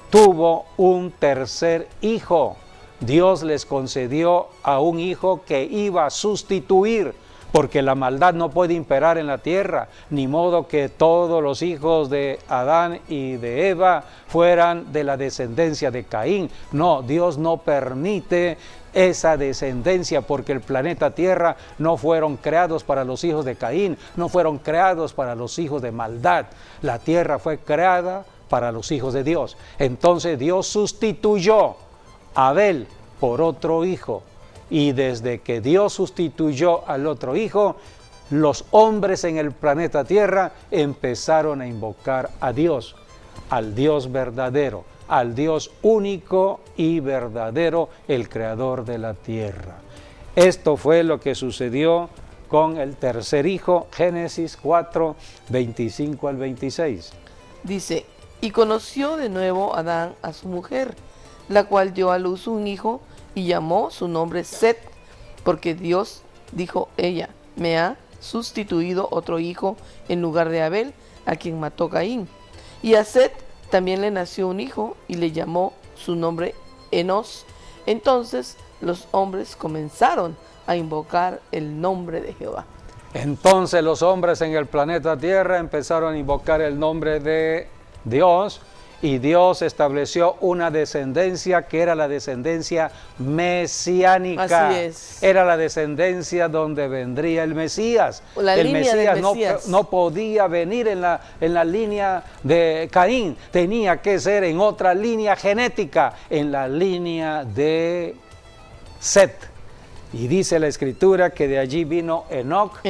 tuvo un tercer hijo. Dios les concedió a un hijo que iba a sustituir, porque la maldad no puede imperar en la tierra, ni modo que todos los hijos de Adán y de Eva fueran de la descendencia de Caín. No, Dios no permite esa descendencia, porque el planeta Tierra no fueron creados para los hijos de Caín, no fueron creados para los hijos de maldad. La tierra fue creada para los hijos de Dios. Entonces Dios sustituyó a Abel por otro hijo, y desde que Dios sustituyó al otro hijo, los hombres en el planeta Tierra empezaron a invocar a Dios, al Dios verdadero, al Dios único y verdadero, el creador de la tierra. Esto fue lo que sucedió con el tercer hijo, Génesis 4, 25 al 26. Dice: Y conoció de nuevo Adán a su mujer, la cual dio a luz un hijo y llamó su nombre Set, porque Dios, dijo ella, me ha sustituido otro hijo en lugar de Abel, a quien mató Caín. Y a Set también le nació un hijo y le llamó su nombre Enos. Entonces los hombres comenzaron a invocar el nombre de Jehová. Entonces los hombres en el planeta Tierra empezaron a invocar el nombre de Dios, y Dios estableció una descendencia que era la descendencia mesiánica. Así es. Era la descendencia donde vendría el Mesías. La el línea del Mesías Mesías. no podía venir en la línea de Caín, tenía que ser en otra línea genética, en la línea de Set. Y dice la Escritura que de allí vino Enoc,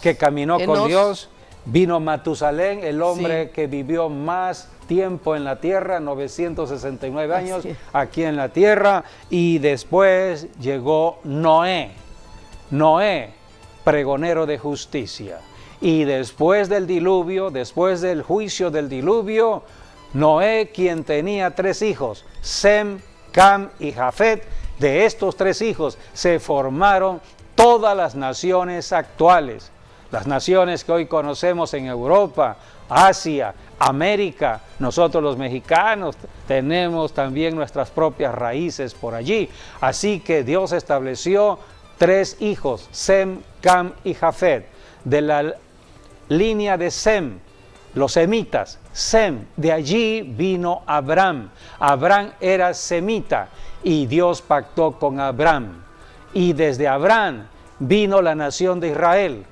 que caminó con Dios. Vino Matusalén, el hombre que vivió más tiempo en la tierra, 969 años aquí en la tierra. Y después llegó Noé, pregonero de justicia. Y después del diluvio, después del juicio del diluvio, Noé, quien tenía 3 hijos, Sem, Cam y Jafet, de estos 3 hijos se formaron todas las naciones actuales. Las naciones que hoy conocemos en Europa, Asia, América, nosotros los mexicanos tenemos también nuestras propias raíces por allí. Así que Dios estableció 3 hijos, Sem, Cam y Jafet. De la línea de Sem, los semitas, Sem, de allí vino Abraham. Abraham era semita y Dios pactó con Abraham. Y desde Abraham vino la nación de Israel.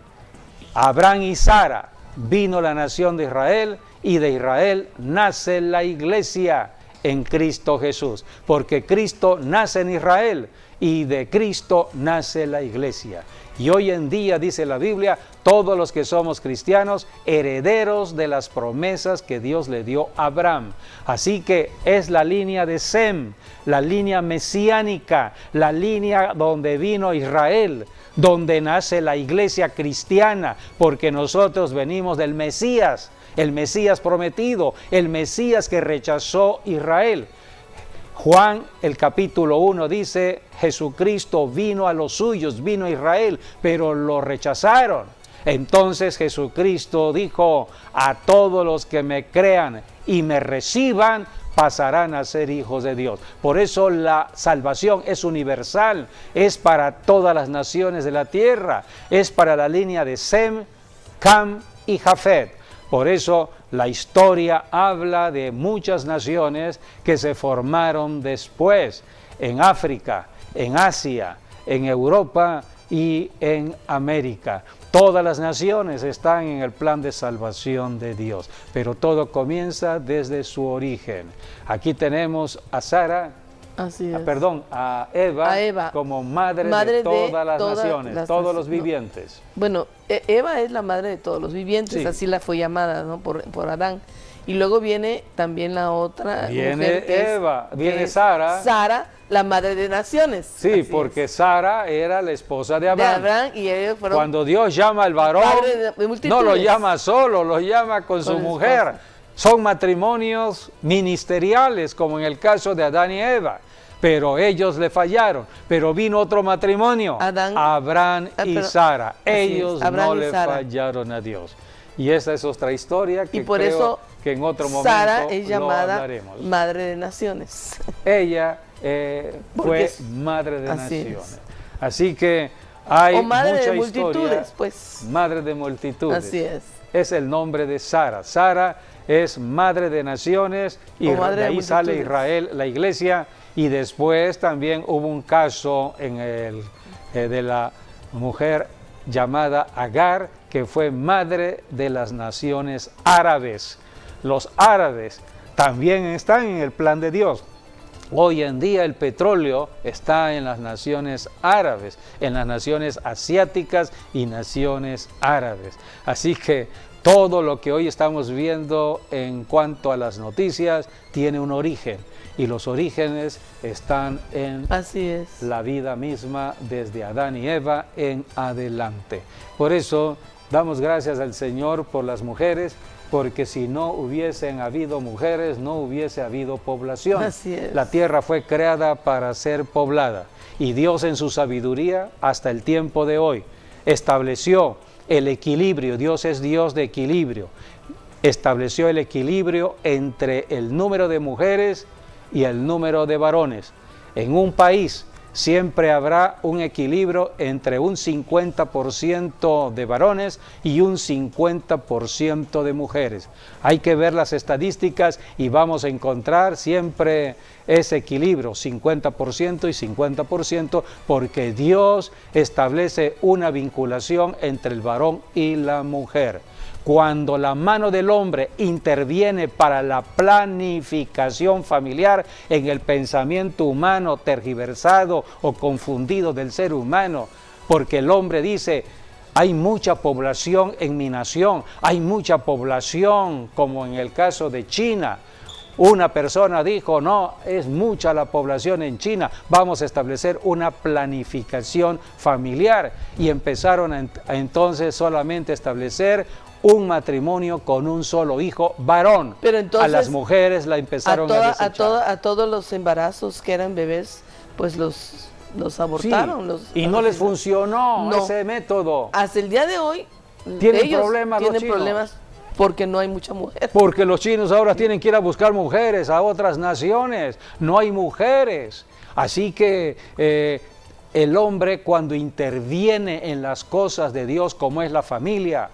Abraham y Sara vino la nación de Israel, y de Israel nace la iglesia en Cristo Jesús, porque Cristo nace en Israel y de Cristo nace la iglesia. Y hoy en día, dice la Biblia, todos los que somos cristianos, herederos de las promesas que Dios le dio a Abraham. Así que es la línea de Sem, la línea mesiánica, la línea donde vino Israel, donde nace la iglesia cristiana, porque nosotros venimos del Mesías, el Mesías prometido, el Mesías que rechazó Israel. Juan, el capítulo 1 dice, Jesucristo vino a los suyos, vino a Israel, pero lo rechazaron. Entonces Jesucristo dijo, a todos los que me crean y me reciban, pasarán a ser hijos de Dios. Por eso la salvación es universal, es para todas las naciones de la tierra, es para la línea de Sem, Cam y Jafet. Por eso la historia habla de muchas naciones que se formaron después, en África, en Asia, en Europa y en América. Todas las naciones están en el plan de salvación de Dios, pero todo comienza desde su origen. Aquí tenemos a Sara, a Eva como madre de todas las naciones, todos los vivientes. Bueno, Eva es la madre de todos los vivientes, así la fue llamada, ¿no? por Adán. Y luego viene también la otra mujer, viene Sara. Sara, la madre de naciones. Sí, porque Sara era la esposa de Abraham. Y ellos fueron. Cuando Dios llama al varón, no lo llama solo, lo llama con su mujer. Son matrimonios ministeriales, como en el caso de Adán y Eva. Pero ellos le fallaron. Pero vino otro matrimonio, Abraham y Sara. Ellos no le fallaron a Dios. Y esa es otra historia que por creo eso que en otro momento Sara es llamada hablaremos. Madre de Naciones. Ella fue madre de naciones. Así que hay madre mucha de multitudes, historia. Pues. Madre de multitudes. Así es. Es el nombre de Sara. Sara es madre de naciones y de ahí sale Israel, la iglesia. Y después también hubo un caso de la mujer llamada Agar, que fue madre de las naciones árabes. Los árabes también están en el plan de Dios. Hoy en día el petróleo está en las naciones árabes, en las naciones asiáticas y naciones árabes. Así que todo lo que hoy estamos viendo en cuanto a las noticias tiene un origen. Y los orígenes están en la vida misma desde Adán y Eva en adelante. Por eso damos gracias al Señor por las mujeres porque si no hubiesen habido mujeres, no hubiese habido población. Así es. La tierra fue creada para ser poblada, y Dios en su sabiduría, hasta el tiempo de hoy, estableció el equilibrio. Dios es Dios de equilibrio. Estableció el equilibrio entre el número de mujeres y el número de varones. En un país siempre habrá un equilibrio entre un 50% de varones y un 50% de mujeres. Hay que ver las estadísticas y vamos a encontrar siempre ese equilibrio, 50% y 50%, porque Dios establece una vinculación entre el varón y la mujer. Cuando la mano del hombre interviene para la planificación familiar en el pensamiento humano tergiversado o confundido del ser humano, porque el hombre dice: hay mucha población en mi nación, hay mucha población, como en el caso de China. Una persona dijo: no, es mucha la población en China, vamos a establecer una planificación familiar, y empezaron a entonces solamente establecer un matrimonio con un solo hijo varón. Pero entonces, a las mujeres la empezaron a desechar. A todos los embarazos que eran bebés, pues los abortaron. Sí, y no les funcionó ese método. Hasta el día de hoy tienen ellos problemas tienen problemas porque no hay mucha mujer. Porque los chinos ahora tienen que ir a buscar mujeres a otras naciones. No hay mujeres. Así que el hombre, cuando interviene en las cosas de Dios, como es la familia,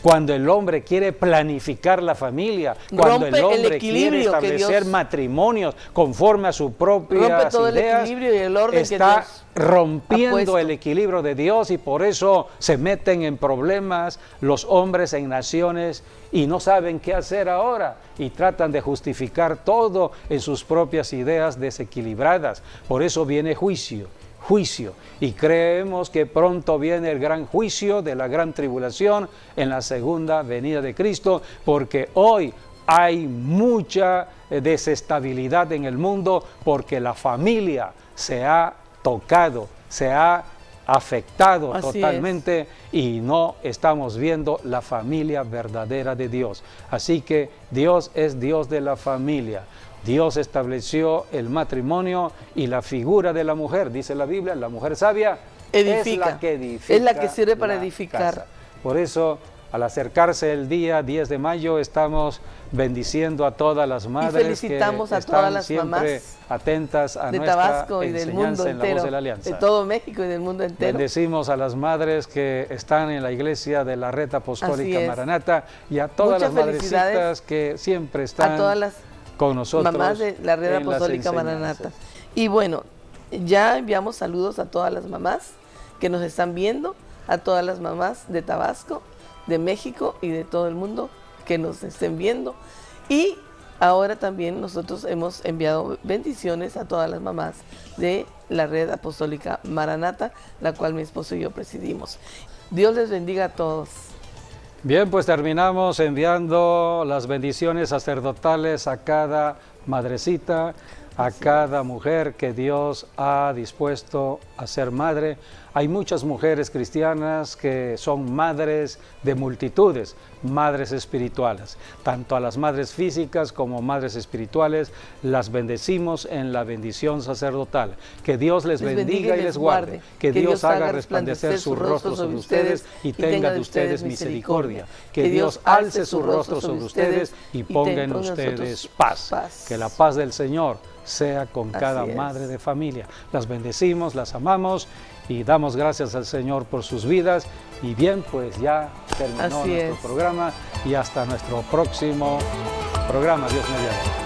cuando el hombre quiere planificar la familia, cuando el hombre quiere establecer matrimonios conforme a sus propias ideas, y el orden está rompiendo el equilibrio de Dios, y por eso se meten en problemas los hombres en naciones y no saben qué hacer ahora, y tratan de justificar todo en sus propias ideas desequilibradas. Por eso viene juicio, y creemos que pronto viene el gran juicio de la gran tribulación en la segunda venida de Cristo, porque hoy hay mucha desestabilidad en el mundo, porque la familia se ha tocado, se ha afectado totalmente, y no estamos viendo la familia verdadera de Dios. Así que Dios es Dios de la familia. Dios estableció el matrimonio y la figura de la mujer. Dice la Biblia: la mujer sabia edifica, es la que edifica, es la que sirve para edificar. Casa. Por eso, al acercarse el día 10 de mayo, estamos bendiciendo a todas las madres, y felicitamos que a están todas las siempre mamás atentas a de nuestra Tabasco y del mundo enseñanza en la entero, Voz de la Alianza. de todo México y del mundo entero. Bendecimos a las madres que están en la iglesia de la Red Apostólica Maranata, y a todas las madrecitas que siempre están a todas las con nosotros, mamás de la Red Apostólica Maranata. Y bueno, ya enviamos saludos a todas las mamás que nos están viendo, a todas las mamás de Tabasco, de México y de todo el mundo que nos estén viendo. Y ahora también nosotros hemos enviado bendiciones a todas las mamás de la Red Apostólica Maranata, la cual mi esposo y yo presidimos. Dios les bendiga a todos. Bien, pues terminamos enviando las bendiciones sacerdotales a cada madrecita, a cada mujer que Dios ha dispuesto a ser madre. Hay muchas mujeres cristianas que son madres de multitudes, madres espirituales. Tanto a las madres físicas como madres espirituales las bendecimos en la bendición sacerdotal. Que Dios les bendiga y les guarde. Que Dios haga resplandecer su rostro sobre ustedes y tenga de ustedes misericordia. Que Dios alce su rostro sobre ustedes y ponga en ustedes paz. Que la paz del Señor sea con cada madre de familia. Las bendecimos, las amamos y damos gracias al Señor por sus vidas. Y bien, pues ya terminó nuestro programa, y hasta nuestro próximo programa, Dios mediante.